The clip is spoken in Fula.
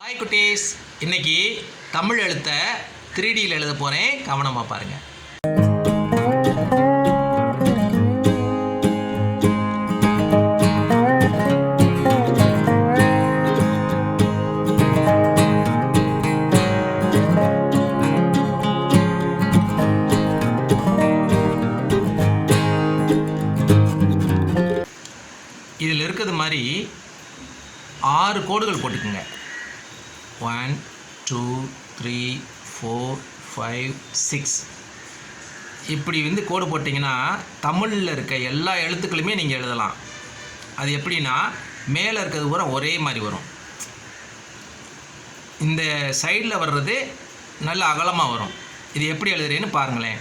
ஹாய் குட்டீஸ், இன்னைக்கு தமிழ் எழுத்தை 3Dயில் எழுத போகிறேன். கவனமாக பாருங்கள். இதில் இருக்கிறது மாதிரி 6 கோடுகள் போட்டுக்குங்க. 1 2 3 4 5 6 இப்படி கோடு போட்டிங்கன்னா தமிழில் இருக்க எல்லா எழுத்துக்களுமே நீங்கள் எழுதலாம். அது எப்படின்னா, மேலே இருக்கிறது பூரா ஒரே மாதிரி வரும். இந்த சைடில் வர்றது நல்ல அகலமாக வரும். இது எப்படி எழுதுறேன்னு பாருங்களேன்.